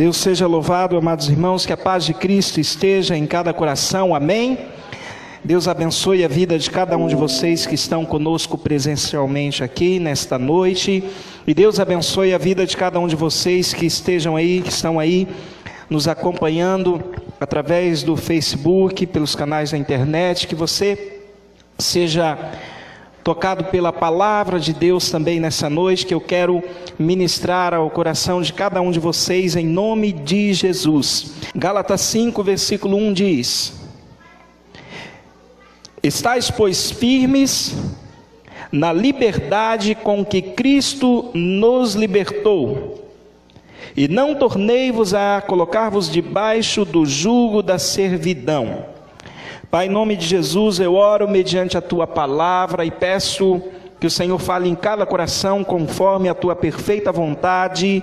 Deus seja louvado, amados irmãos, que a paz de Cristo esteja em cada coração, amém? Deus abençoe a vida de cada um de vocês que estão conosco presencialmente aqui nesta noite, e Deus abençoe a vida de cada um de vocês que estão aí nos acompanhando através do Facebook, pelos canais da internet, que você seja tocado pela palavra de Deus também nessa noite, que eu quero ministrar ao coração de cada um de vocês em nome de Jesus. Gálatas 5, versículo 1 diz: estais, pois, firmes na liberdade com que Cristo nos libertou, e não tornei-vos a colocar-vos debaixo do jugo da servidão. Pai, em nome de Jesus, eu oro mediante a Tua palavra e peço que o Senhor fale em cada coração conforme a Tua perfeita vontade,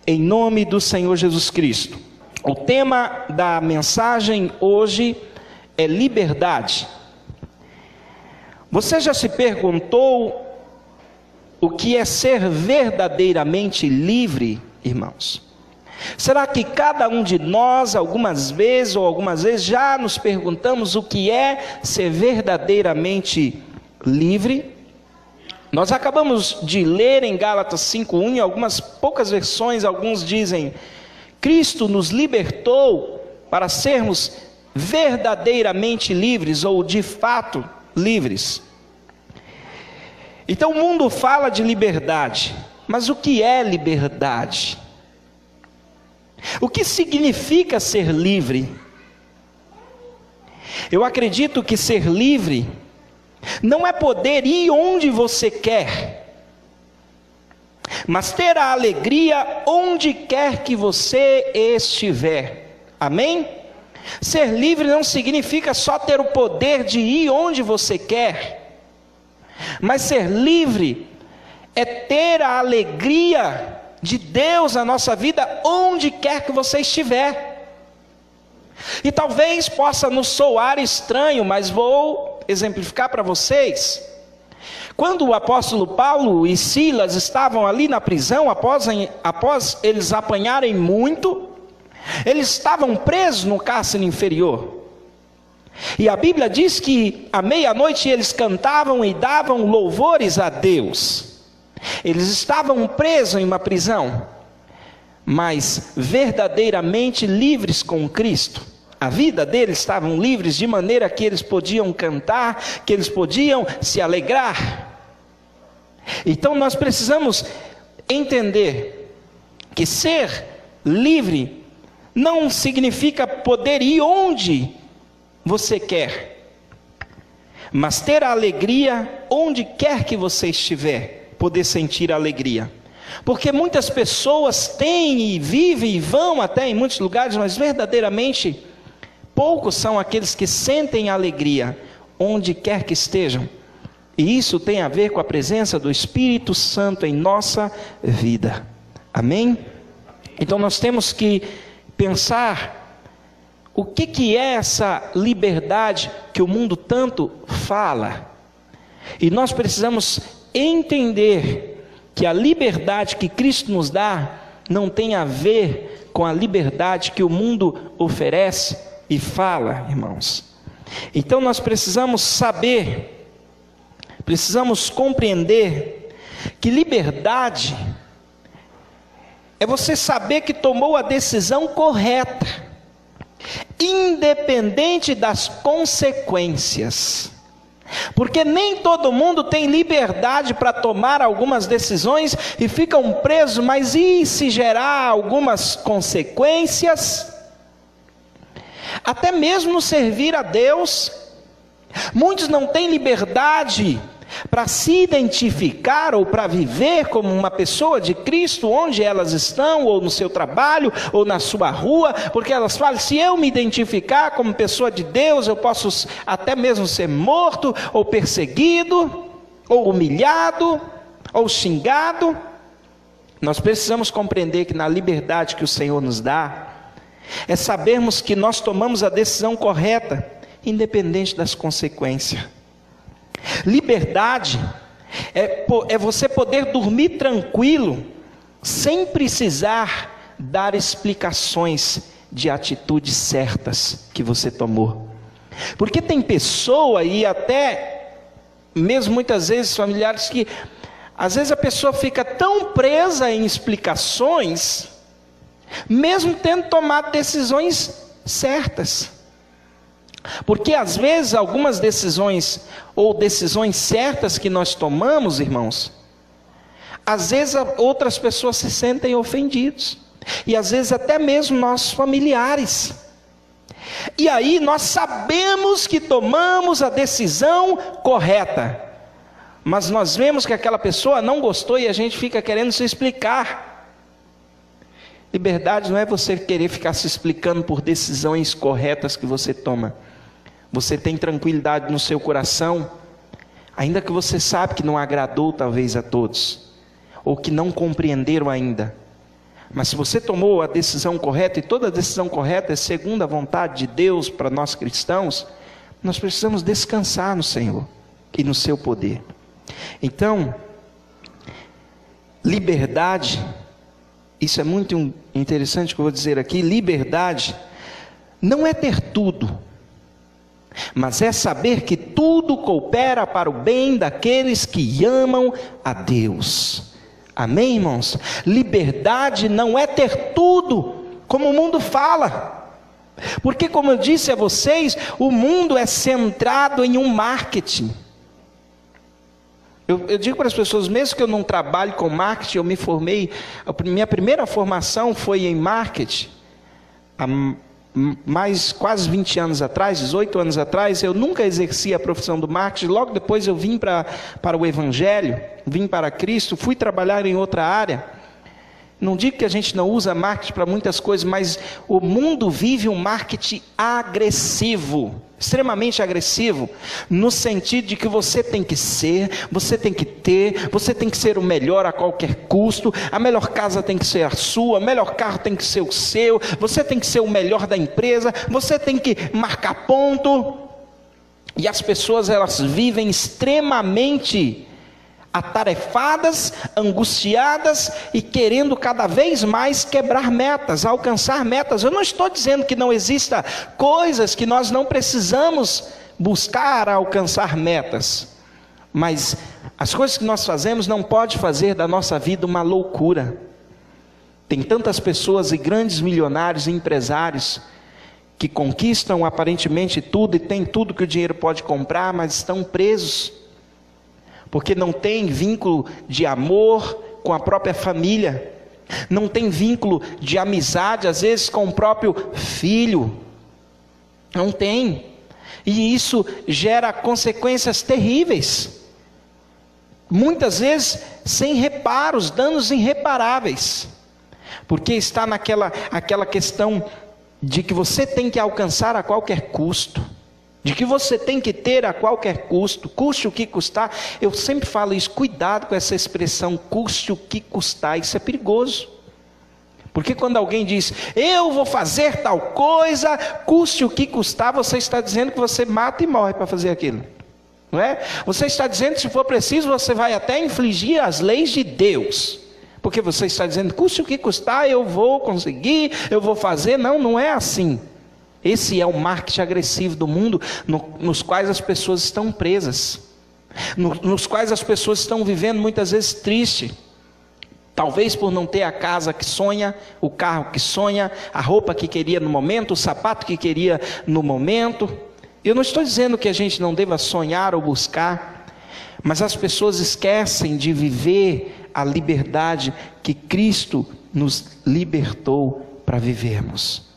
em nome do Senhor Jesus Cristo. O tema da mensagem hoje é liberdade. Você já se perguntou o que é ser verdadeiramente livre, irmãos? Será que cada um de nós, algumas vezes já nos perguntamos o que é ser verdadeiramente livre? Nós acabamos de ler em Gálatas 5:1, em algumas poucas versões, alguns dizem: Cristo nos libertou para sermos verdadeiramente livres, ou de fato livres. Então o mundo fala de liberdade, mas o que é liberdade? O que significa ser livre? Eu acredito que ser livre não é poder ir onde você quer, mas ter a alegria onde quer que você estiver. Amém? Ser livre não significa só ter o poder de ir onde você quer, mas ser livre é ter a alegria de Deus na nossa vida, onde quer que você estiver. E talvez possa nos soar estranho, mas vou exemplificar para vocês. Quando o apóstolo Paulo e Silas estavam ali na prisão, após eles apanharem muito, eles estavam presos no cárcere inferior. E a Bíblia diz que à meia-noite eles cantavam e davam louvores a Deus. Eles estavam presos em uma prisão, mas verdadeiramente livres com Cristo. A vida deles estavam livres de maneira que eles podiam cantar, que eles podiam se alegrar. Então nós precisamos entender que ser livre não significa poder ir onde você quer, mas ter a alegria onde quer que você estiver. Poder sentir alegria, porque muitas pessoas têm e vivem e vão até em muitos lugares, mas verdadeiramente poucos são aqueles que sentem alegria onde quer que estejam, e isso tem a ver com a presença do Espírito Santo em nossa vida, amém? Então nós temos que pensar o que é essa liberdade que o mundo tanto fala, e nós precisamos entender que a liberdade que Cristo nos dá não tem a ver com a liberdade que o mundo oferece e fala, irmãos. Então nós precisamos saber, precisamos compreender que liberdade é você saber que tomou a decisão correta, independente das consequências. Porque nem todo mundo tem liberdade para tomar algumas decisões e ficam presos, mas e se gerar algumas consequências? Até mesmo servir a Deus, muitos não têm liberdade para se identificar ou para viver como uma pessoa de Cristo, onde elas estão, ou no seu trabalho, ou na sua rua, porque elas falam: se eu me identificar como pessoa de Deus, eu posso até mesmo ser morto, ou perseguido, ou humilhado, ou xingado. Nós precisamos compreender que na liberdade que o Senhor nos dá, é sabermos que nós tomamos a decisão correta, independente das consequências. Liberdade é você poder dormir tranquilo, sem precisar dar explicações de atitudes certas que você tomou. Porque tem pessoa, e até mesmo muitas vezes familiares, que às vezes a pessoa fica tão presa em explicações, mesmo tendo tomado decisões certas. Porque às vezes algumas decisões, ou decisões certas que nós tomamos, irmãos, às vezes outras pessoas se sentem ofendidos, e às vezes até mesmo nossos familiares. E aí nós sabemos que tomamos a decisão correta, mas nós vemos que aquela pessoa não gostou e a gente fica querendo se explicar. Liberdade não é você querer ficar se explicando por decisões corretas que você toma. Você tem tranquilidade no seu coração, ainda que você sabe que não agradou talvez a todos, ou que não compreenderam ainda. Mas se você tomou a decisão correta, e toda decisão correta é segundo a vontade de Deus para nós cristãos, nós precisamos descansar no Senhor e no seu poder. Então, liberdade, isso é muito interessante que eu vou dizer aqui, liberdade não é ter tudo, mas é saber que tudo coopera para o bem daqueles que amam a Deus. Amém, irmãos? Liberdade não é ter tudo, como o mundo fala. Porque, como eu disse a vocês, o mundo é centrado em um marketing. Eu digo para as pessoas, mesmo que eu não trabalhe com marketing, eu me formei, minha primeira formação foi em marketing, mais quase 20 anos atrás, 18 anos atrás. Eu nunca exerci a profissão do marketing. Logo depois eu vim para o Evangelho, vim para Cristo, fui trabalhar em outra área. Não digo que a gente não usa marketing para muitas coisas, mas o mundo vive um marketing agressivo, extremamente agressivo, no sentido de que você tem que ser, você tem que ter, você tem que ser o melhor a qualquer custo, a melhor casa tem que ser a sua, o melhor carro tem que ser o seu, você tem que ser o melhor da empresa, você tem que marcar ponto. E as pessoas, elas vivem extremamente atarefadas, angustiadas e querendo cada vez mais quebrar metas, alcançar metas. Eu não estou dizendo que não exista coisas que nós não precisamos buscar alcançar metas, mas as coisas que nós fazemos não pode fazer da nossa vida uma loucura. Tem tantas pessoas e grandes milionários e empresários que conquistam aparentemente tudo e têm tudo que o dinheiro pode comprar, mas estão presos, porque não tem vínculo de amor com a própria família, não tem vínculo de amizade, às vezes com o próprio filho, não tem, e isso gera consequências terríveis, muitas vezes sem reparos, danos irreparáveis, porque está aquela questão de que você tem que alcançar a qualquer custo, de que você tem que ter a qualquer custo, custe o que custar. Eu sempre falo isso, cuidado com essa expressão, custe o que custar, isso é perigoso, porque quando alguém diz, eu vou fazer tal coisa, custe o que custar, você está dizendo que você mata e morre para fazer aquilo, não é? Você está dizendo que se for preciso, você vai até infligir as leis de Deus, porque você está dizendo, custe o que custar, eu vou conseguir, eu vou fazer. Não, não é assim. Esse é o marketing agressivo do mundo, nos quais as pessoas estão presas, nos quais as pessoas estão vivendo muitas vezes triste, talvez por não ter a casa que sonha, o carro que sonha, a roupa que queria no momento, o sapato que queria no momento. Eu não estou dizendo que a gente não deva sonhar ou buscar, mas as pessoas esquecem de viver a liberdade que Cristo nos libertou para vivermos.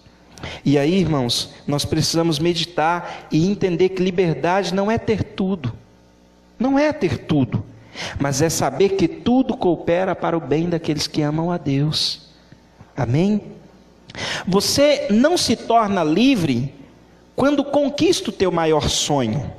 E aí, irmãos, nós precisamos meditar e entender que liberdade não é ter tudo, não é ter tudo, mas é saber que tudo coopera para o bem daqueles que amam a Deus. Amém? Você não se torna livre quando conquista o teu maior sonho.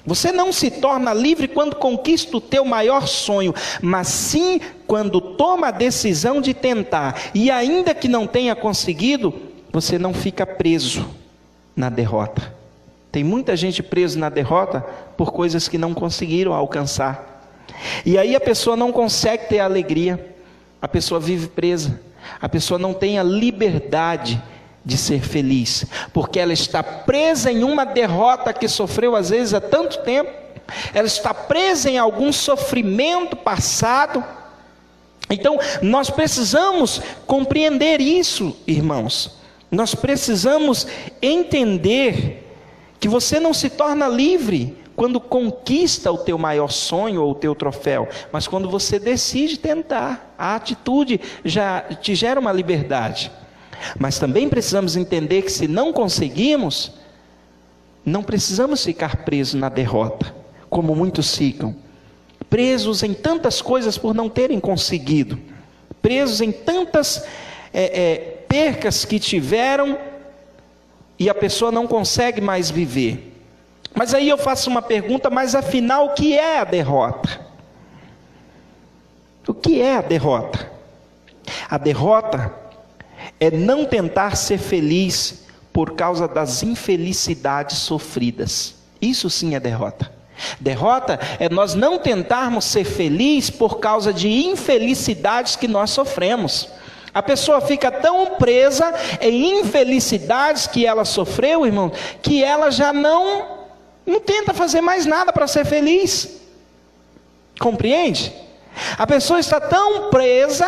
Você não se torna livre quando conquista o teu maior sonho, mas sim quando toma a decisão de tentar, e ainda que não tenha conseguido, você não fica preso na derrota. Tem muita gente presa na derrota por coisas que não conseguiram alcançar, e aí a pessoa não consegue ter alegria, a pessoa vive presa. a pessoa não tem a liberdade de ser feliz, porque ela está presa em uma derrota que sofreu às vezes há tanto tempo, ela está presa em algum sofrimento passado. Então nós precisamos compreender isso, irmãos. Nós precisamos entender que você não se torna livre quando conquista o teu maior sonho ou o teu troféu, mas quando você decide tentar. A atitude já te gera uma liberdade. Mas também precisamos entender que se não conseguimos, não precisamos ficar presos na derrota, como muitos ficam, presos em tantas coisas por não terem conseguido, presos em tantas percas que tiveram, e a pessoa não consegue mais viver. Mas aí eu faço uma pergunta, mas afinal o que é a derrota? O que é a derrota? A derrota é não tentar ser feliz por causa das infelicidades sofridas. Isso sim é derrota. Derrota é nós não tentarmos ser felizes por causa de infelicidades que nós sofremos. A pessoa fica tão presa em infelicidades que ela sofreu, irmão, que ela já não tenta fazer mais nada para ser feliz. Compreende? A pessoa está tão presa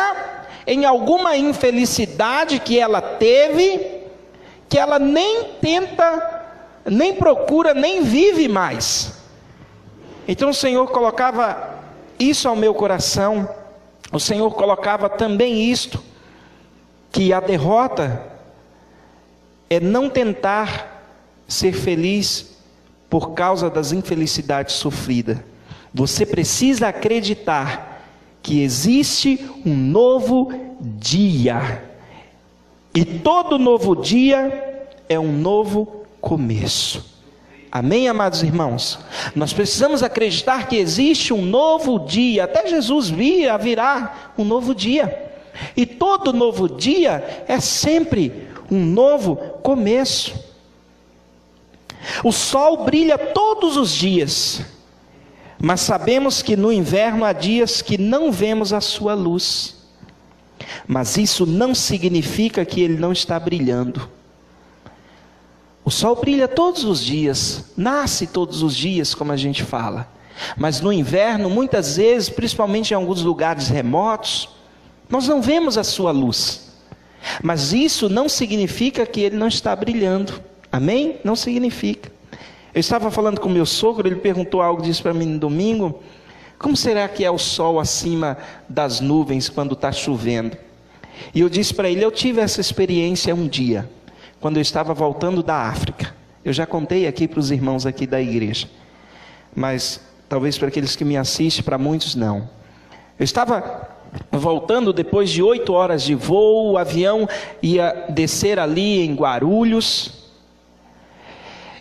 em alguma infelicidade que ela teve, que ela nem tenta, nem procura, nem vive mais. Então o Senhor colocava isso ao meu coração. O Senhor colocava também isto, que a derrota é não tentar ser feliz por causa das infelicidades sofridas. Você precisa acreditar que existe um novo dia, e todo novo dia é um novo começo. Amém, amados irmãos? Nós precisamos acreditar que existe um novo dia. Até Jesus virá um novo dia, e todo novo dia é sempre um novo começo. O sol brilha todos os dias, mas sabemos que no inverno há dias que não vemos a sua luz. Mas isso não significa que ele não está brilhando. O sol brilha todos os dias, nasce todos os dias, como a gente fala. Mas no inverno, muitas vezes, principalmente em alguns lugares remotos, nós não vemos a sua luz. Mas isso não significa que ele não está brilhando. Amém? Não significa. Eu estava falando com meu sogro, ele perguntou algo disso para mim no domingo. Como será que é o sol acima das nuvens quando está chovendo? E eu disse para ele, eu tive essa experiência um dia, quando eu estava voltando da África. Eu já contei aqui para os irmãos aqui da igreja, mas talvez para aqueles que me assistem, para muitos não. Eu estava voltando depois de 8 horas de voo, o avião ia descer ali em Guarulhos,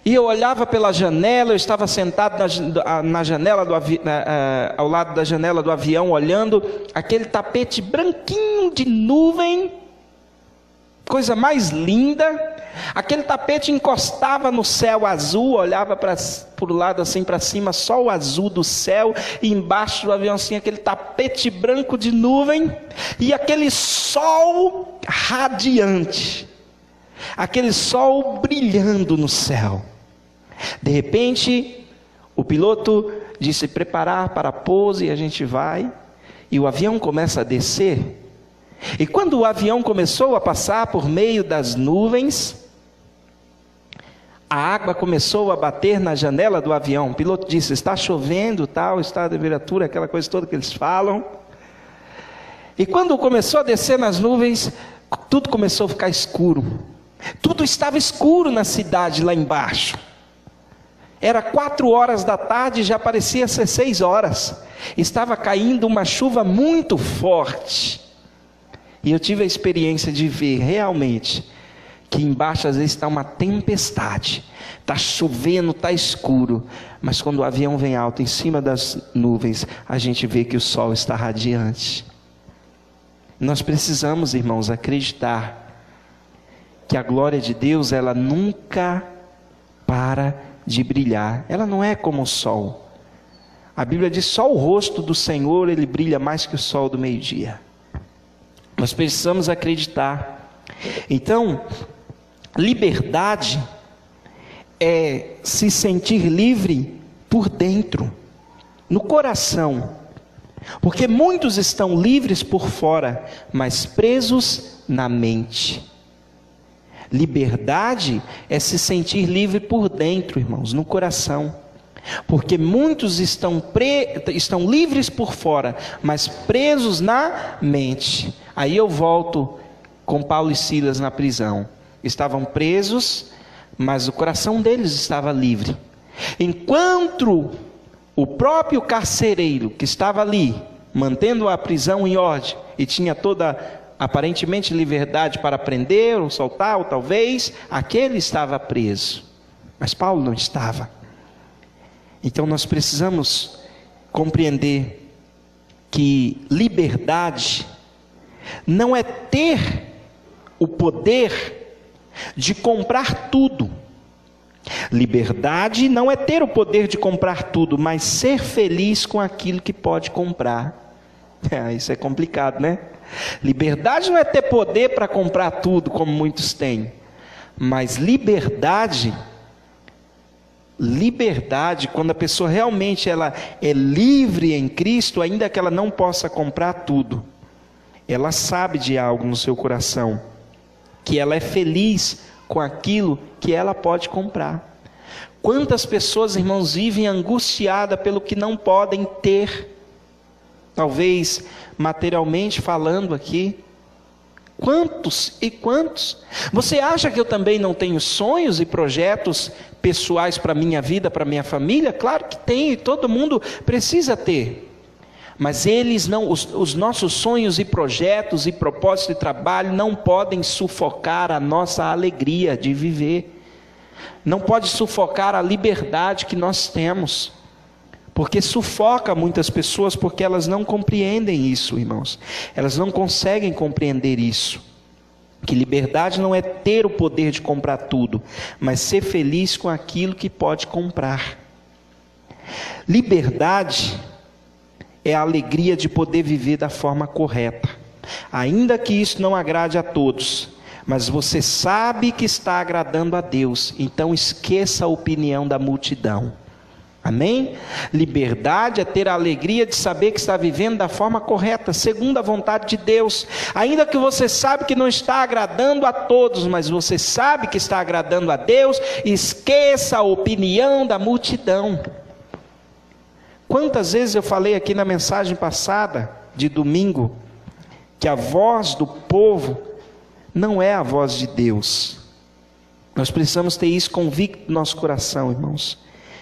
e eu olhava pela janela, eu estava sentado na janela ao lado da janela do avião, olhando aquele tapete branquinho de nuvem, coisa mais linda. Aquele tapete encostava no céu azul, olhava para o lado assim para cima, só o azul do céu, e embaixo do avião assim, aquele tapete branco de nuvem, e aquele sol radiante, aquele sol brilhando no céu. De repente, o piloto disse preparar para a pouso, e a gente vai, e o avião começa a descer. E quando o avião começou a passar por meio das nuvens, a água começou a bater na janela do avião. O piloto disse, está chovendo, tal, está a temperatura, aquela coisa toda que eles falam. E quando começou a descer nas nuvens, tudo começou a ficar escuro. Tudo estava escuro na cidade lá embaixo. Era 4 horas da tarde, já parecia ser 6 horas. Estava caindo uma chuva muito forte. E eu tive a experiência de ver realmente que embaixo às vezes está uma tempestade, está chovendo, está escuro, mas quando o avião vem alto em cima das nuvens, a gente vê que o sol está radiante. Nós precisamos, irmãos, acreditar que a glória de Deus, ela nunca para de brilhar. Ela não é como o sol. A Bíblia diz, só o rosto do Senhor, ele brilha mais que o sol do meio-dia. Nós precisamos acreditar. Então, liberdade é se sentir livre por dentro, no coração. Porque muitos estão livres por fora, mas presos na mente. Liberdade é se sentir livre por dentro, irmãos, no coração. Porque muitos estão livres por fora, mas presos na mente. Aí eu volto com Paulo e Silas na prisão. Estavam presos, mas o coração deles estava livre. Enquanto o próprio carcereiro que estava ali, mantendo a prisão em ordem, e tinha toda aparentemente liberdade para prender ou soltar, ou talvez, aquele estava preso. Mas Paulo não estava. Então nós precisamos compreender que liberdade não é ter o poder de comprar tudo. Liberdade não é ter o poder de comprar tudo, mas ser feliz com aquilo que pode comprar. Isso é complicado, né? Liberdade não é ter poder para comprar tudo, como muitos têm. Mas liberdade, quando a pessoa realmente ela é livre em Cristo, ainda que ela não possa comprar tudo, ela sabe de algo no seu coração, que ela é feliz com aquilo que ela pode comprar. Quantas pessoas, irmãos, vivem angustiadas pelo que não podem ter, talvez materialmente falando aqui. Quantos e quantos? Você acha que eu também não tenho sonhos e projetos pessoais para a minha vida, para a minha família? Claro que tem, todo mundo precisa ter. Mas eles não, os nossos sonhos e projetos e propósitos de trabalho não podem sufocar a nossa alegria de viver. Não pode sufocar a liberdade que nós temos. Porque sufoca muitas pessoas, porque elas não compreendem isso, irmãos. Elas não conseguem compreender isso. Que liberdade não é ter o poder de comprar tudo, mas ser feliz com aquilo que pode comprar. Liberdade é a alegria de poder viver da forma correta. Ainda que isso não agrade a todos, mas você sabe que está agradando a Deus, então esqueça a opinião da multidão. Amém? Liberdade é ter a alegria de saber que está vivendo da forma correta, segundo a vontade de Deus. Ainda que você sabe que não está agradando a todos, mas você sabe que está agradando a Deus, esqueça a opinião da multidão. Quantas vezes eu falei aqui na mensagem passada, de domingo, que a voz do povo não é a voz de Deus. Nós precisamos ter isso convicto no nosso coração, irmãos.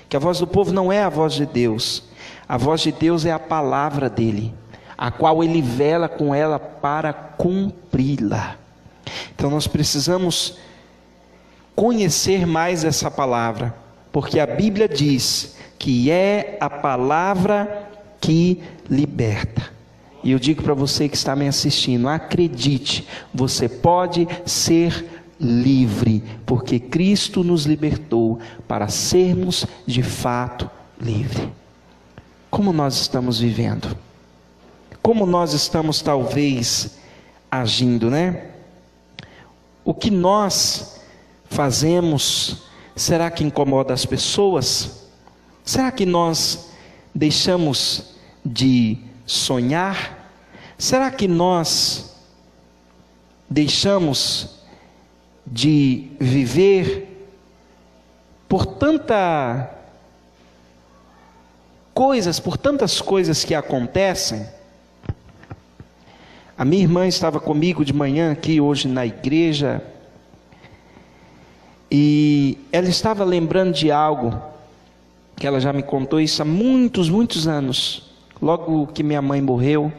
Que a voz do povo não é a voz de Deus. A voz de Deus é a palavra dele, a qual ele vela com ela para cumpri-la. Então nós precisamos conhecer mais essa palavra, porque a Bíblia diz que é a palavra que liberta. E eu digo para você que está me assistindo, acredite, você pode ser livre, porque Cristo nos libertou para sermos de fato livres. Como nós estamos vivendo? Como nós estamos talvez agindo, né? O que nós fazemos, será que incomoda as pessoas? Será que nós deixamos de sonhar? Será que nós deixamos de viver por tantas coisas que acontecem? A minha irmã estava comigo de manhã aqui hoje na igreja, e ela estava lembrando de algo que ela já me contou isso há muitos anos. Logo que minha mãe morreu,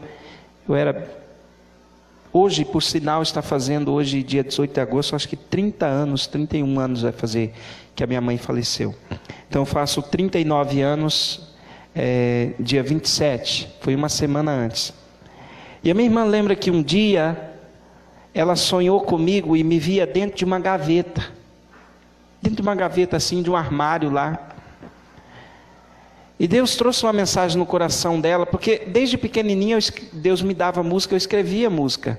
hoje, por sinal, está fazendo hoje, dia 18 de agosto, acho que 31 anos vai fazer que a minha mãe faleceu. Então eu faço 39 anos, dia 27, foi uma semana antes. E a minha irmã lembra que um dia, ela sonhou comigo e me via dentro de uma gaveta assim, de um armário lá. E Deus trouxe uma mensagem no coração dela, porque desde pequenininha Deus me dava música, eu escrevia música.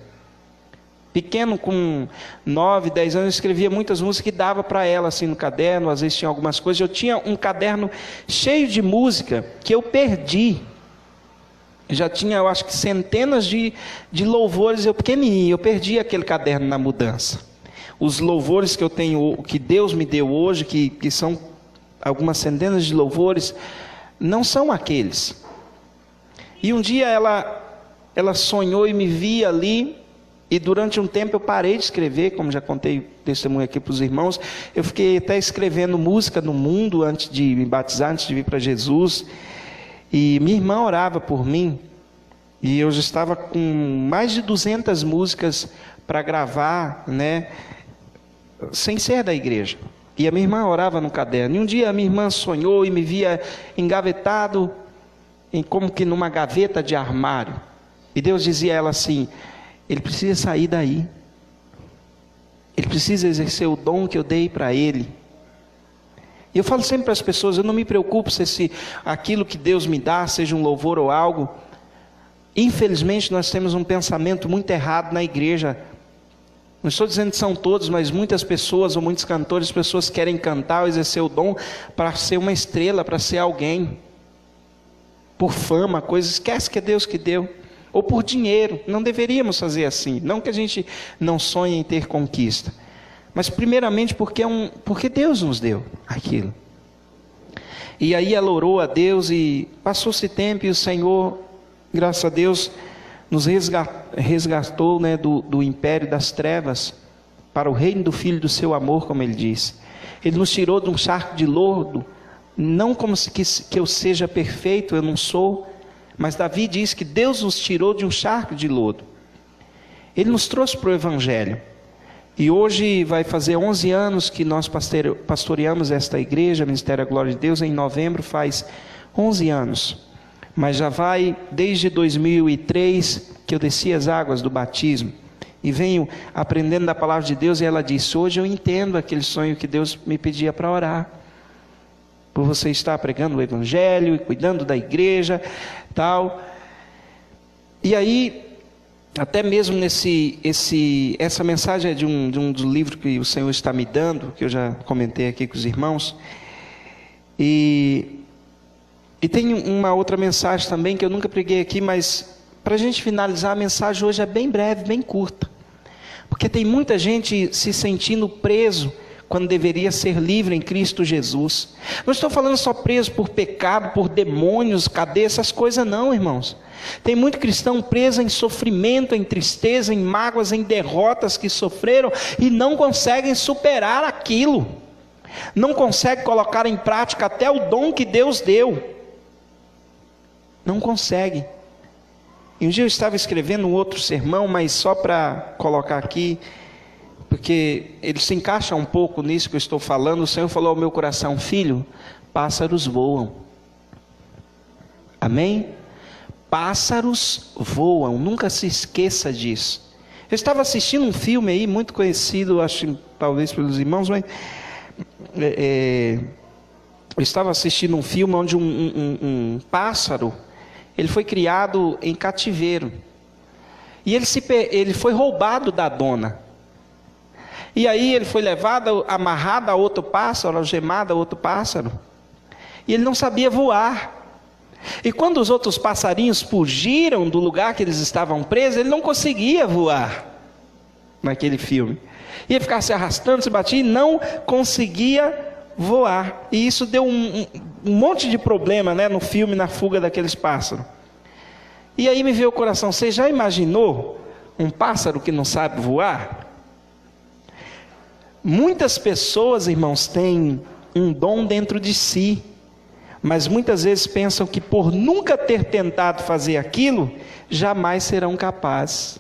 Pequeno, com 9, 10 anos, eu escrevia muitas músicas que dava para ela, assim, no caderno. Às vezes tinha algumas coisas. Eu tinha um caderno cheio de música que eu perdi. Já tinha, eu acho que centenas de louvores, eu pequenininho. Eu perdi aquele caderno na mudança. Os louvores que eu tenho, que Deus me deu hoje, que são algumas centenas de louvores, não são aqueles. E um dia ela sonhou e me via ali. E durante um tempo eu parei de escrever, como já contei testemunho aqui para os irmãos. Eu fiquei até escrevendo música no mundo antes de me batizar, antes de vir para Jesus. E minha irmã orava por mim. E eu já estava com mais de 200 músicas para gravar, né, sem ser da igreja. E a minha irmã orava no caderno. E um dia a minha irmã sonhou e me via engavetado, como que numa gaveta de armário. E Deus dizia a ela assim: ele precisa sair daí. Ele precisa exercer o dom que eu dei para ele. E eu falo sempre para as pessoas, eu não me preocupo se aquilo que Deus me dá seja um louvor ou algo. Infelizmente nós temos um pensamento muito errado na igreja. Não estou dizendo que são todos, mas muitas pessoas ou muitos cantores, pessoas querem cantar ou exercer o dom para ser uma estrela, para ser alguém. Por fama, coisas, esquece que é Deus que deu. Ou por dinheiro. Não deveríamos fazer assim. Não que a gente não sonhe em ter conquista, mas primeiramente porque Deus nos deu aquilo. E aí ela orou a Deus e passou-se tempo e o Senhor, graças a Deus, nos resgatou, né, do império das trevas para o reino do Filho do seu amor, como ele disse. Ele nos tirou de um charco de lodo, não como que eu seja perfeito, eu não sou. Mas Davi diz que Deus nos tirou de um charco de lodo. Ele nos trouxe para o Evangelho. E hoje vai fazer 11 anos que nós pastoreamos esta igreja, Ministério da Glória de Deus. Em novembro faz 11 anos. Mas já vai desde 2003 que eu desci as águas do batismo. E venho aprendendo da palavra de Deus. E ela disse: hoje eu entendo aquele sonho que Deus me pedia para orar. Por você estar pregando o Evangelho e cuidando da igreja, tal. E aí, até mesmo essa mensagem é de um dos livros que o Senhor está me dando, que eu já comentei aqui com os irmãos. E tem uma outra mensagem também que eu nunca preguei aqui, mas para a gente finalizar, a mensagem hoje é bem breve, bem curta. Porque tem muita gente se sentindo preso quando deveria ser livre em Cristo Jesus. Não estou falando só preso por pecado, por demônios, cadeia, essas coisas não, irmãos. Tem muito cristão preso em sofrimento, em tristeza, em mágoas, em derrotas que sofreram e não conseguem superar aquilo. Não conseguem colocar em prática até o dom que Deus deu. Não conseguem. E um dia eu estava escrevendo um outro sermão, mas só para colocar aqui, porque ele se encaixa um pouco nisso que eu estou falando. O Senhor falou ao meu coração: filho, pássaros voam. Amém? Pássaros voam, nunca se esqueça disso. Eu estava assistindo um filme aí, muito conhecido, acho, talvez pelos irmãos, mas eu estava assistindo um filme onde um pássaro, ele foi criado em cativeiro, e ele foi roubado da dona. E aí ele foi levado, amarrado a outro pássaro, algemado a outro pássaro. E ele não sabia voar. E quando os outros passarinhos fugiram do lugar que eles estavam presos, ele não conseguia voar. Naquele filme. Ia ficar se arrastando, se batia e não conseguia voar. E isso deu um monte de problema, né, no filme, na fuga daqueles pássaros. E aí me veio o coração: você já imaginou um pássaro que não sabe voar? Muitas pessoas, irmãos, têm um dom dentro de si, mas muitas vezes pensam que por nunca ter tentado fazer aquilo, jamais serão capazes.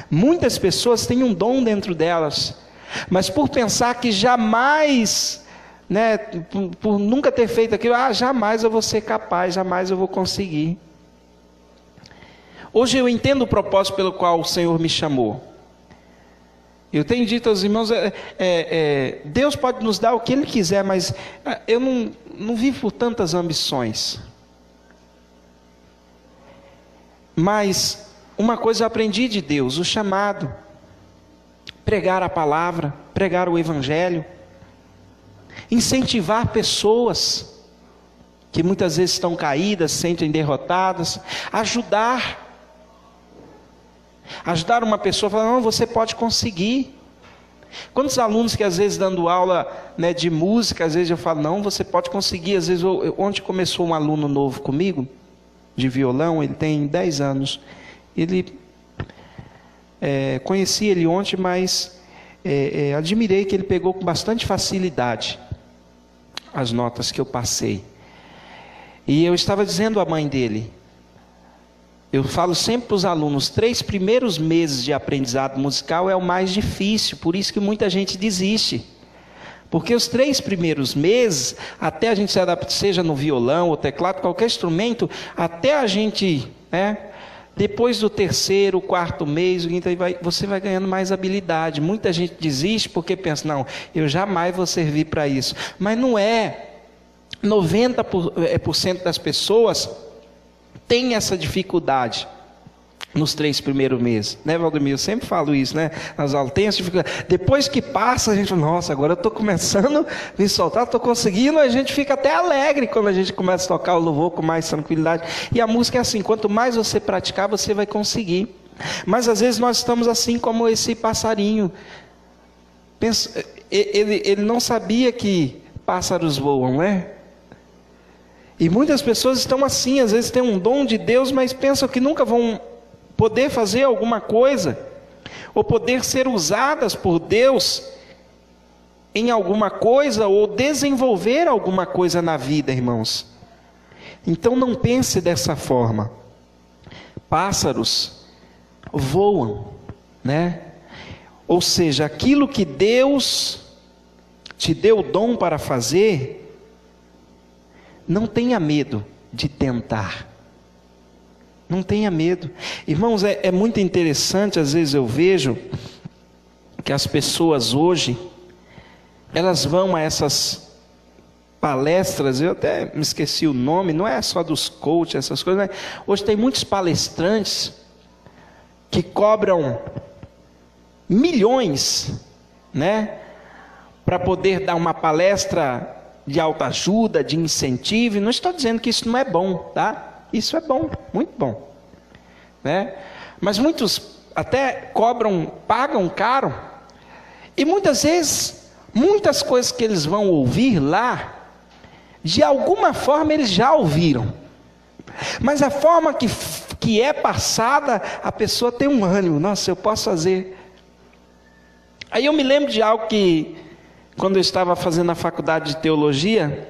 Muitas pessoas têm um dom dentro delas, mas por pensar que jamais, né, por nunca ter feito aquilo, jamais eu vou ser capaz, jamais eu vou conseguir. Hoje eu entendo o propósito pelo qual o Senhor me chamou. Eu tenho dito aos irmãos, Deus pode nos dar o que Ele quiser, mas eu não vivo por tantas ambições. Mas uma coisa eu aprendi de Deus, o chamado. Pregar a palavra, pregar o evangelho. Incentivar pessoas que muitas vezes estão caídas, se sentem derrotadas. Ajudar uma pessoa, falar, não, você pode conseguir. Quantos alunos que às vezes dando aula, né, de música, às vezes eu falo, não, você pode conseguir. Às vezes, ontem começou um aluno novo comigo, de violão, ele tem 10 anos. Conheci ele ontem, mas admirei que ele pegou com bastante facilidade as notas que eu passei. E eu estava dizendo à mãe dele, eu falo sempre para os alunos, 3 primeiros meses de aprendizado musical é o mais difícil, por isso que muita gente desiste. Porque os 3 primeiros meses, até a gente se adaptar, seja no violão ou teclado, qualquer instrumento, até a gente, depois do 3º, 4º mês, você vai ganhando mais habilidade. Muita gente desiste porque pensa, não, eu jamais vou servir para isso. Mas não é. 90% das pessoas tem essa dificuldade nos 3 primeiros meses, né, Valdemir? Eu sempre falo isso, né? Nas aulas tem essa dificuldade. Depois que passa, a gente fala, nossa, agora eu estou começando a me soltar, estou conseguindo. A gente fica até alegre quando a gente começa a tocar o louvor com mais tranquilidade. E a música é assim, quanto mais você praticar, você vai conseguir. Mas às vezes nós estamos assim como esse passarinho. Ele não sabia que pássaros voam, né? E muitas pessoas estão assim, às vezes têm um dom de Deus, mas pensam que nunca vão poder fazer alguma coisa, ou poder ser usadas por Deus em alguma coisa, ou desenvolver alguma coisa na vida, irmãos. Então não pense dessa forma. Pássaros voam, né? Ou seja, aquilo que Deus te deu o dom para fazer, não tenha medo de tentar. Não tenha medo. Irmãos, é muito interessante, às vezes eu vejo que as pessoas hoje, elas vão a essas palestras, eu até me esqueci o nome, não é só dos coaches, essas coisas, né? Hoje tem muitos palestrantes que cobram milhões, né? Para poder dar uma palestra de autoajuda, de incentivo. Não estou dizendo que isso não é bom, tá? Isso é bom, muito bom, né? Mas muitos até pagam caro, e muitas vezes, muitas coisas que eles vão ouvir lá, de alguma forma eles já ouviram, mas a forma que é passada, a pessoa tem um ânimo, nossa, eu posso fazer. Aí eu me lembro de algo que, quando eu estava fazendo a faculdade de teologia,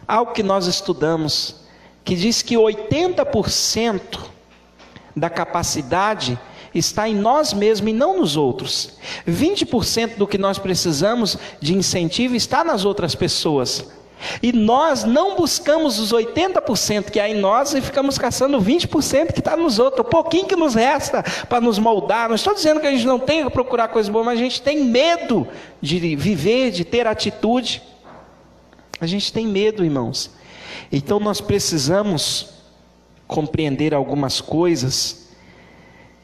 algo que nós estudamos, que diz que 80% da capacidade está em nós mesmos e não nos outros. 20% do que nós precisamos de incentivo está nas outras pessoas. E nós não buscamos os 80% que há em nós e ficamos caçando 20% que está nos outros. O pouquinho que nos resta para nos moldar. Não estou dizendo que a gente não tem que procurar coisa boa, mas a gente tem medo de viver, de ter atitude. A gente tem medo, irmãos. Então nós precisamos compreender algumas coisas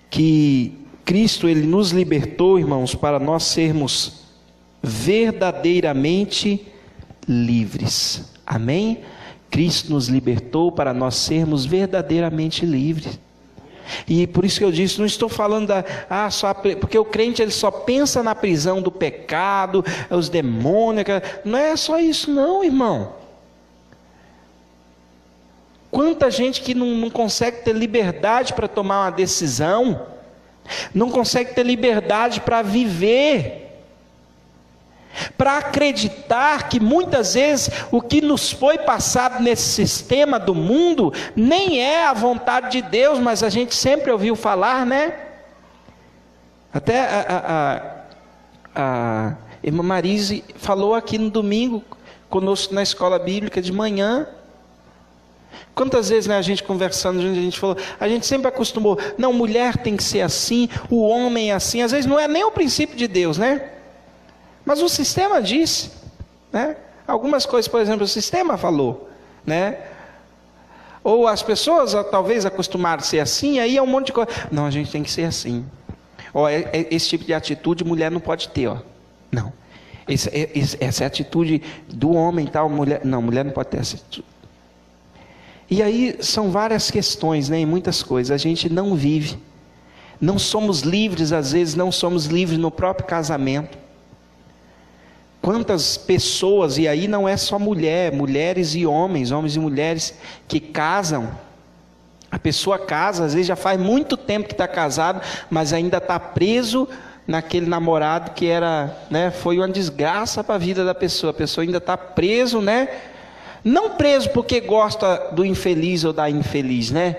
que Cristo, Ele nos libertou, irmãos, para nós sermos verdadeiramente livres. Amém? Cristo nos libertou para nós sermos verdadeiramente livres. E por isso que eu disse, não estou falando porque o crente ele só pensa na prisão do pecado, os demônios, não é só isso não, irmão. Quanta gente que não consegue ter liberdade para tomar uma decisão, não consegue ter liberdade para viver, para acreditar que muitas vezes o que nos foi passado nesse sistema do mundo nem é a vontade de Deus, mas a gente sempre ouviu falar, né? Até a irmã Marise falou aqui no domingo conosco na escola bíblica de manhã. Quantas vezes, né, a gente conversando, a gente falou, a gente sempre acostumou, não, mulher tem que ser assim, o homem é assim. Às vezes não é nem o princípio de Deus, né? Mas o sistema disse, né? Algumas coisas, por exemplo, o sistema falou, né? Ou as pessoas talvez acostumaram a ser assim, aí é um monte de coisa. Não, a gente tem que ser assim. Ó, esse tipo de atitude mulher não pode ter, ó. Não. Essa é a atitude do homem, tal, mulher. Não, mulher não pode ter essa atitude. E aí são várias questões, né? E muitas coisas. A gente não vive. Não somos livres, às vezes não somos livres no próprio casamento. Quantas pessoas, e aí não é só mulheres e homens e mulheres que casam. A pessoa casa, às vezes já faz muito tempo que está casado, mas ainda está preso naquele namorado que era, né, foi uma desgraça para a vida da pessoa. A pessoa ainda está preso, né? Não preso porque gosta do infeliz ou da infeliz, né?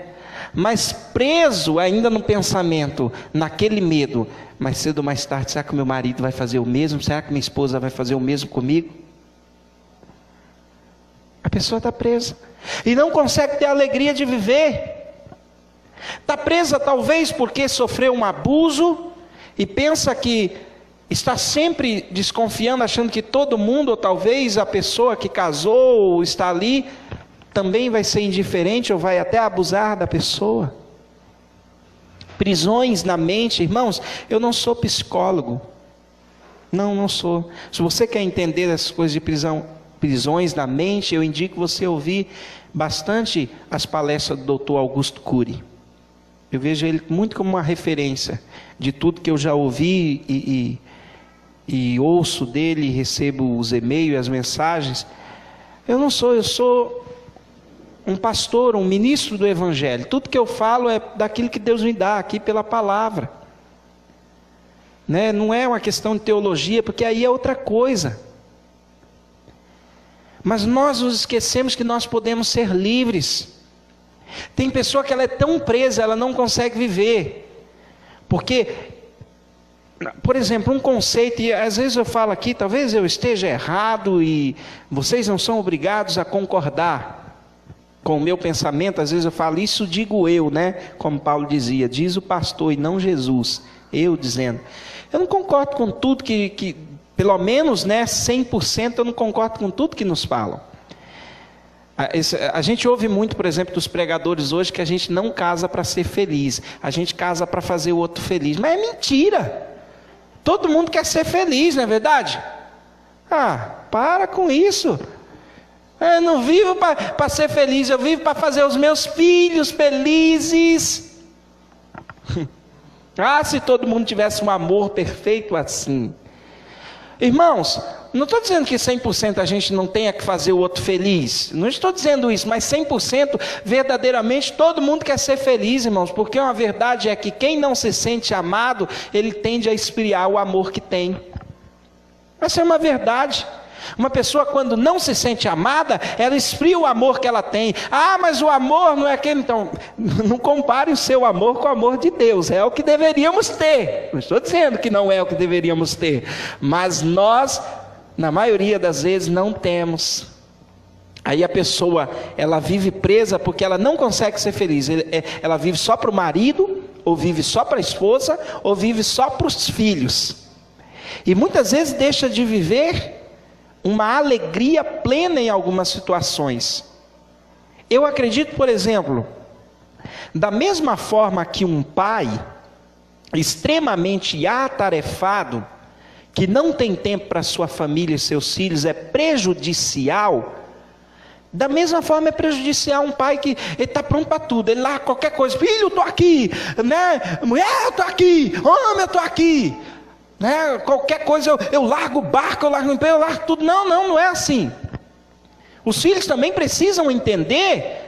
Mas preso ainda no pensamento, naquele medo. Mais cedo ou mais tarde, será que o meu marido vai fazer o mesmo? Será que minha esposa vai fazer o mesmo comigo? A pessoa está presa. E não consegue ter a alegria de viver. Está presa talvez porque sofreu um abuso. E pensa que está sempre desconfiando, achando que todo mundo, ou talvez a pessoa que casou, ou está ali, também vai ser indiferente, ou vai até abusar da pessoa. Prisões na mente, irmãos, eu não sou psicólogo, não sou. Se você quer entender essas coisas de prisões na mente, eu indico você ouvir bastante as palestras do Dr. Augusto Cury. Eu vejo ele muito como uma referência de tudo que eu já ouvi e ouço dele, recebo os e-mails, as mensagens. Eu sou um pastor, um ministro do Evangelho. Tudo que eu falo é daquilo que Deus me dá aqui pela palavra, né? Não é uma questão de teologia, porque aí é outra coisa. Mas nós nos esquecemos que nós podemos ser livres. Tem pessoa que ela é tão presa, ela não consegue viver, porque, por exemplo, um conceito, e às vezes eu falo aqui, talvez eu esteja errado, e vocês não são obrigados a concordar com o meu pensamento. Às vezes eu falo, isso digo eu, né? Como Paulo dizia, diz o pastor e não Jesus, eu dizendo. Eu não concordo com tudo que pelo menos, né, 100% eu não concordo com tudo que nos falam. A gente ouve muito, por exemplo, dos pregadores hoje, que a gente não casa para ser feliz, a gente casa para fazer o outro feliz. Mas é mentira. Todo mundo quer ser feliz, não é verdade? Para com isso. Eu não vivo para ser feliz, eu vivo para fazer os meus filhos felizes. Se todo mundo tivesse um amor perfeito assim. Irmãos, não estou dizendo que 100% a gente não tenha que fazer o outro feliz. Não estou dizendo isso, mas 100% verdadeiramente todo mundo quer ser feliz, irmãos. Porque uma verdade é que quem não se sente amado, ele tende a esfriar o amor que tem. Essa é uma verdade. Uma pessoa quando não se sente amada, ela esfria o amor que ela tem. Mas o amor não é aquele. Então, não compare o seu amor com o amor de Deus. É o que deveríamos ter. Não estou dizendo que não é o que deveríamos ter, mas nós, na maioria das vezes, não temos. Aí a pessoa, ela vive presa porque ela não consegue ser feliz. Ela vive só para o marido, ou vive só para a esposa, ou vive só para os filhos. E muitas vezes deixa de viver uma alegria plena em algumas situações. Eu acredito, por exemplo, da mesma forma que um pai extremamente atarefado, que não tem tempo para sua família e seus filhos, é prejudicial. Da mesma forma é prejudicial um pai que ele está pronto para tudo. Ele lá, qualquer coisa, filho, eu estou aqui, né? Mulher, eu estou aqui, homem, eu estou aqui. Né? Qualquer coisa eu largo o barco, eu largo o emprego, eu largo tudo. Não é assim. Os filhos também precisam entender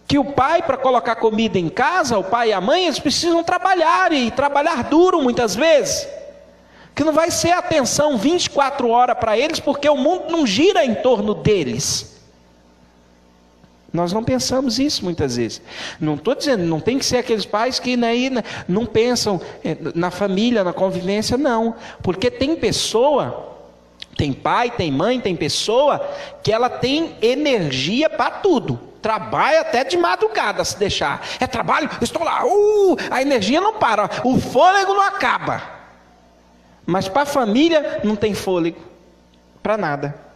que o pai, para colocar comida em casa, o pai e a mãe, eles precisam trabalhar, e trabalhar duro muitas vezes, que não vai ser atenção 24 horas para eles, porque o mundo não gira em torno deles. Nós não pensamos isso muitas vezes. Não estou dizendo, não tem que ser aqueles pais que não pensam na família, na convivência, não. Porque tem pessoa, tem pai, tem mãe, tem pessoa que ela tem energia para tudo. Trabalha até de madrugada, se deixar. É trabalho, estou lá, a energia não para, o fôlego não acaba. Mas para a família não tem fôlego, para nada.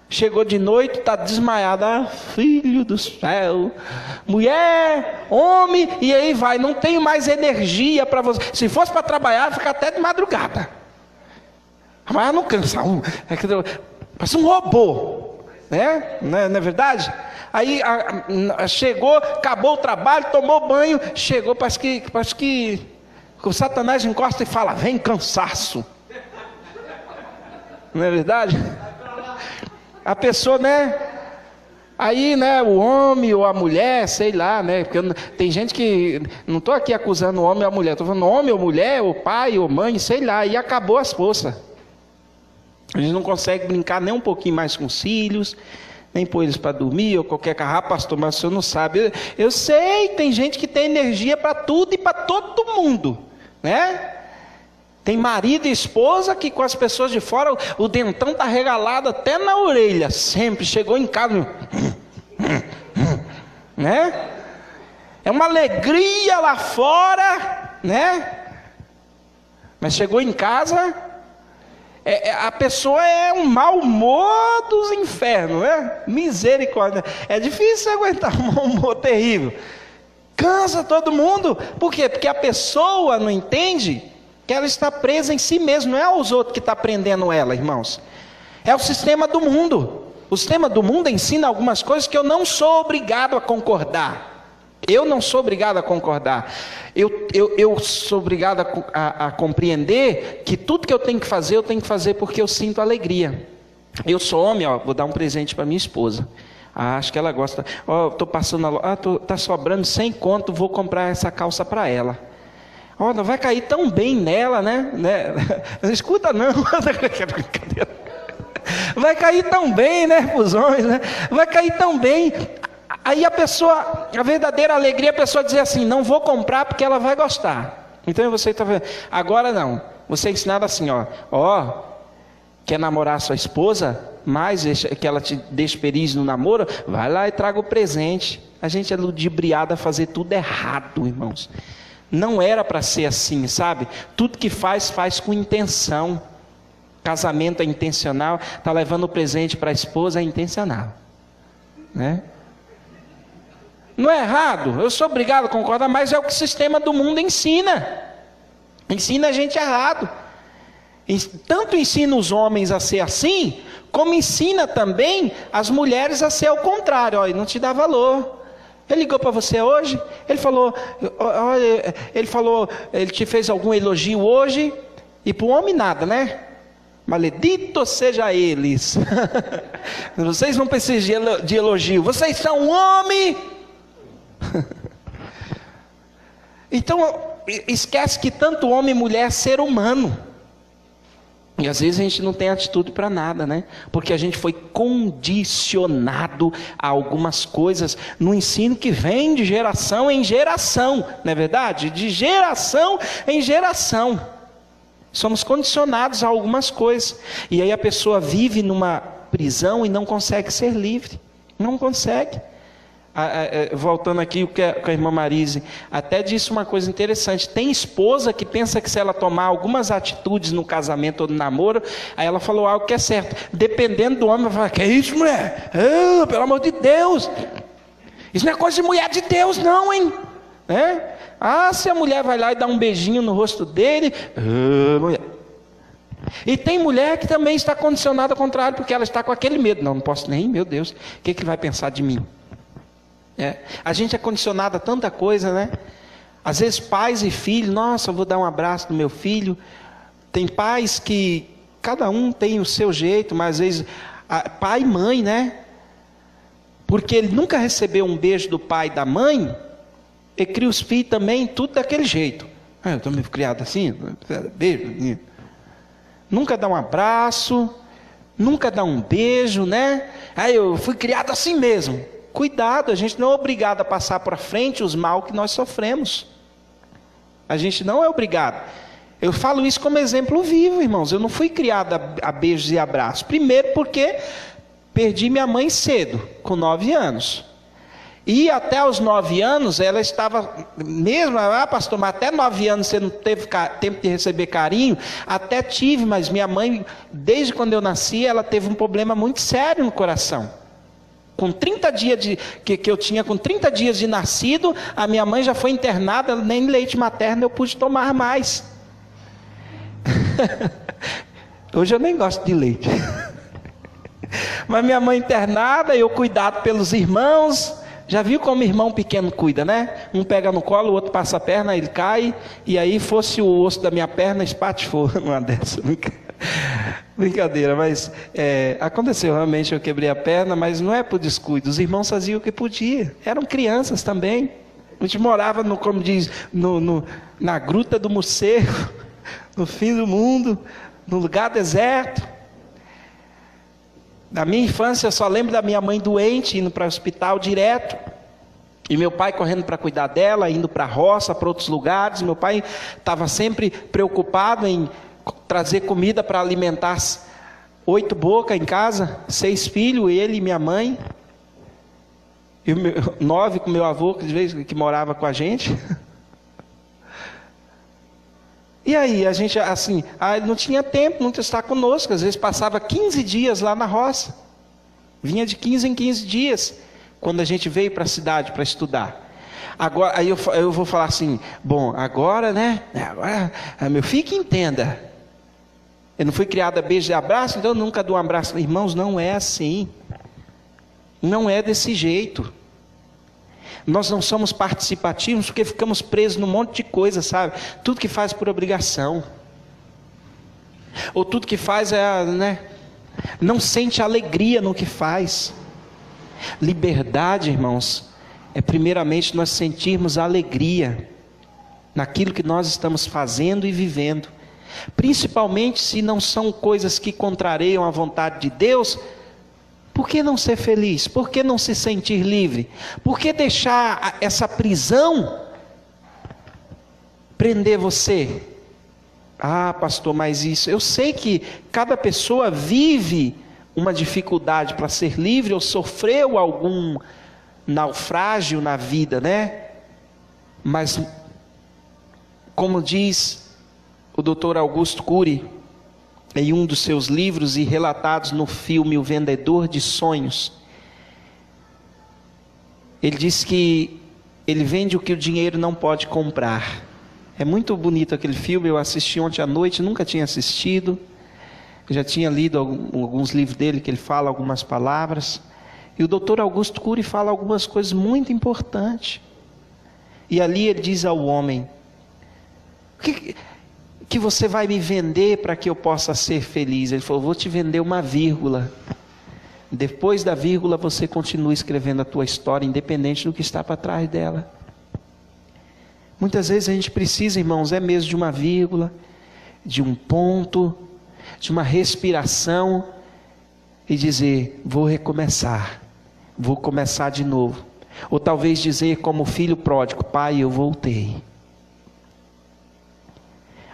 Chegou de noite, está desmaiada. Ah, filho do céu, mulher, homem, e aí vai, não tenho mais energia para você. Se fosse para trabalhar, fica até de madrugada. Mas não cansa, parece um robô, né? Não é verdade? Aí chegou, acabou o trabalho, tomou banho, chegou, parece que o Satanás encosta e fala: vem cansaço. Não é verdade? A pessoa, né? Aí, né, o homem ou a mulher, sei lá, né? Porque tem gente que, não estou aqui acusando o homem ou a mulher, estou falando homem ou mulher, ou pai ou mãe, sei lá, e acabou as forças. A gente não consegue brincar nem um pouquinho mais com os filhos, nem pôr eles para dormir, ou qualquer carro. Pastor, mas o senhor não sabe. Eu sei, tem gente que tem energia para tudo e para todo mundo, né? Tem marido e esposa que com as pessoas de fora, o dentão está regalado até na orelha, sempre. Chegou em casa, né? É uma alegria lá fora, né? Mas chegou em casa, a pessoa é um mau humor dos infernos, né? Misericórdia. É difícil aguentar um mau humor terrível. Cansa todo mundo. Por quê? Porque a pessoa não entende que ela está presa em si mesma. Não é os outros que estão prendendo ela, irmãos. É o sistema do mundo. O sistema do mundo ensina algumas coisas que eu não sou obrigado a concordar. Eu não sou obrigado a concordar. Eu sou obrigado a compreender que tudo que eu tenho que fazer porque eu sinto alegria. Eu sou homem, ó, vou dar um presente para minha esposa. Acho que ela gosta. Estou passando a loja, tá sobrando 100 conto, vou comprar essa calça para ela. Não vai cair tão bem nela, né? Não escuta não. Vai cair tão bem, né, para os homens, né? Vai cair tão bem. Aí a verdadeira alegria, a pessoa dizer assim: não vou comprar porque ela vai gostar. Então você está vendo, agora não. Você é ensinado assim, quer namorar sua esposa, mas que ela te deixe feliz no namoro, vai lá e traga o presente. A gente é ludibriado a fazer tudo errado, irmãos. Não era para ser assim, sabe? Tudo que faz com intenção. Casamento é intencional, está levando o presente para a esposa é intencional, né? Não é errado, eu sou obrigado a concordar, mas é o que o sistema do mundo ensina. Ensina a gente errado. Tanto ensina os homens a ser assim, como ensina também as mulheres a ser ao contrário. Ele não te dá valor. Ele ligou para você hoje, ele te fez algum elogio hoje, e para o homem nada, né? Maledito seja eles. Vocês não precisam de elogio, vocês são um homem. Então esquece que tanto homem e mulher é ser humano. E às vezes a gente não tem atitude para nada, né? Porque a gente foi condicionado a algumas coisas no ensino que vem de geração em geração, não é verdade? De geração em geração. Somos condicionados a algumas coisas. E aí a pessoa vive numa prisão e não consegue ser livre. Não consegue. Voltando aqui o que a irmã Marise até disse uma coisa interessante. Tem esposa que pensa que se ela tomar algumas atitudes no casamento ou no namoro, aí ela falou algo que é certo. Dependendo do homem, vai falar: que é isso, mulher? Pelo amor de Deus, isso não é coisa de mulher de Deus não, hein? Se a mulher vai lá e dá um beijinho no rosto dele, mulher. E tem mulher que também está condicionada ao contrário, porque ela está com aquele medo: não posso nem, meu Deus, o que ele vai pensar de mim? A gente é condicionado a tanta coisa, né? Às vezes pais e filhos: nossa, eu vou dar um abraço no meu filho. Tem pais que cada um tem o seu jeito, mas às vezes pai e mãe, né? Porque ele nunca recebeu um beijo do pai e da mãe, e cria os filhos também tudo daquele jeito. Eu também fui criado assim, beijo. Nunca dá um abraço, nunca dá um beijo, né? Eu fui criado assim mesmo. Cuidado, a gente não é obrigado a passar para frente os mal que nós sofremos. A gente não é obrigado. Eu falo isso como exemplo vivo, irmãos. Eu não fui criado a beijos e abraços. Primeiro porque perdi minha mãe cedo, com 9 anos. E até os 9 anos, ela estava, mesmo, pastor, mas até 9 anos você não teve tempo de receber carinho? Até tive, mas minha mãe, desde quando eu nasci, ela teve um problema muito sério no coração. Com 30 dias que eu tinha, com 30 dias de nascido, a minha mãe já foi internada, nem leite materno eu pude tomar mais. Hoje eu nem gosto de leite. Mas minha mãe internada, eu cuidado pelos irmãos. Já viu como irmão pequeno cuida, né? Um pega no colo, o outro passa a perna, ele cai. E aí fosse o osso da minha perna, espatifou numa dessa. Brincadeira, mas aconteceu realmente, eu quebrei a perna, mas não é por descuido. Os irmãos faziam o que podiam. Eram crianças também. A gente morava, como diz, na gruta do morcego, no fim do mundo, no lugar deserto. Na minha infância eu só lembro da minha mãe doente, indo para o hospital direto, e meu pai correndo para cuidar dela, indo para a roça, para outros lugares. Meu pai estava sempre preocupado em trazer comida para alimentar 8 bocas em casa, 6 filhos, ele e minha mãe, e 9 com meu avô, que morava com a gente. E aí, a gente assim, não tinha tempo, não estar conosco. Às vezes passava 15 dias lá na roça. Vinha de 15 em 15 dias, quando a gente veio para a cidade para estudar. Agora, aí eu vou falar assim, bom, agora, né? Agora, meu filho que entenda. Eu não fui criado a beijo e abraço, então eu nunca dou um abraço. Irmãos, não é assim. Não é desse jeito. Nós não somos participativos porque ficamos presos num monte de coisa, sabe? Tudo que faz por obrigação. Ou tudo que faz não sente alegria no que faz. Liberdade, irmãos, é primeiramente nós sentirmos alegria naquilo que nós estamos fazendo e vivendo. Principalmente se não são coisas que contrariam a vontade de Deus. Por que não ser feliz? Por que não se sentir livre? Por que deixar essa prisão prender você? Ah, pastor, mas isso... Eu sei que cada pessoa vive uma dificuldade para ser livre, ou sofreu algum naufrágio na vida, né? Mas, como diz o Dr. Augusto Cury, em um dos seus livros e relatados no filme O Vendedor de Sonhos, ele diz que ele vende o que o dinheiro não pode comprar. É muito bonito aquele filme, eu assisti ontem à noite, nunca tinha assistido, eu já tinha lido alguns livros dele que ele fala algumas palavras, e o Dr. Augusto Cury fala algumas coisas muito importantes, e ali ele diz ao homem, que você vai me vender para que eu possa ser feliz? Ele falou, vou te vender uma vírgula. Depois da vírgula você continua escrevendo a tua história, independente do que está para trás dela. Muitas vezes a gente precisa, irmãos, mesmo de uma vírgula, de um ponto, de uma respiração, e dizer, vou recomeçar, vou começar de novo. Ou talvez dizer como filho pródigo, pai, eu voltei.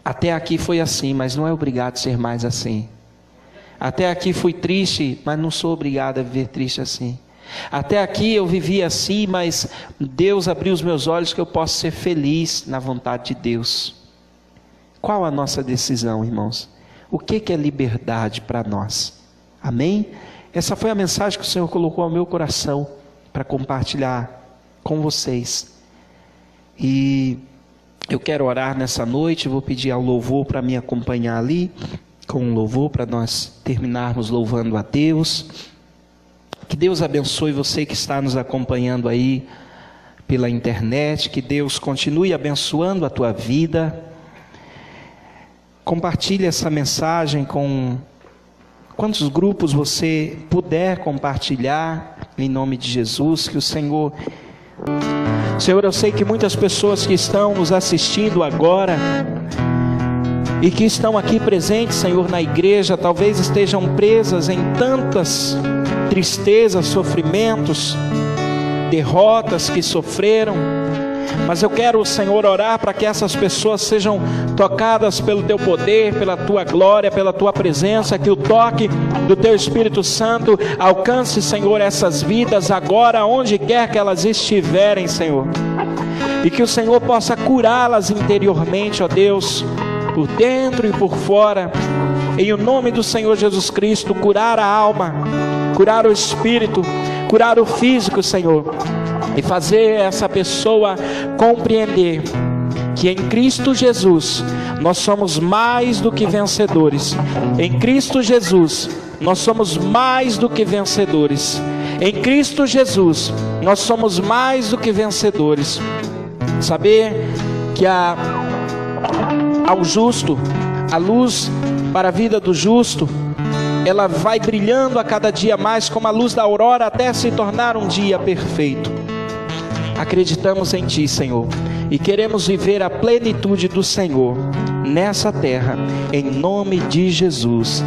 Até aqui foi assim, mas não é obrigado a ser mais assim. Até aqui fui triste, mas não sou obrigado a viver triste assim. Até aqui eu vivi assim, mas Deus abriu os meus olhos que eu posso ser feliz na vontade de Deus. Qual a nossa decisão, irmãos? O que é liberdade para nós? Amém? Essa foi a mensagem que o Senhor colocou ao meu coração para compartilhar com vocês. E eu quero orar nessa noite, vou pedir ao louvor para me acompanhar ali, com um louvor para nós terminarmos louvando a Deus. Que Deus abençoe você que está nos acompanhando aí pela internet, que Deus continue abençoando a tua vida. Compartilhe essa mensagem com quantos grupos você puder compartilhar, em nome de Jesus, que o Senhor, eu sei que muitas pessoas que estão nos assistindo agora e que estão aqui presentes, Senhor, na igreja, talvez estejam presas em tantas tristezas, sofrimentos, derrotas que sofreram, Mas eu quero, Senhor, orar para que essas pessoas sejam tocadas pelo Teu poder, pela Tua glória, pela Tua presença, que o toque do Teu Espírito Santo alcance, Senhor, essas vidas agora, onde quer que elas estiverem, Senhor. E que o Senhor possa curá-las interiormente, ó Deus, por dentro e por fora, em o nome do Senhor Jesus Cristo, curar a alma, curar o espírito, curar o físico, Senhor, e fazer essa pessoa compreender que em Cristo Jesus nós somos mais do que vencedores. Em Cristo Jesus nós somos mais do que vencedores. Em Cristo Jesus nós somos mais do que vencedores. Saber que ao justo, a luz para a vida do justo, ela vai brilhando a cada dia mais como a luz da aurora, até se tornar um dia perfeito. Acreditamos em Ti, Senhor, e queremos viver a plenitude do Senhor nessa terra, em nome de Jesus.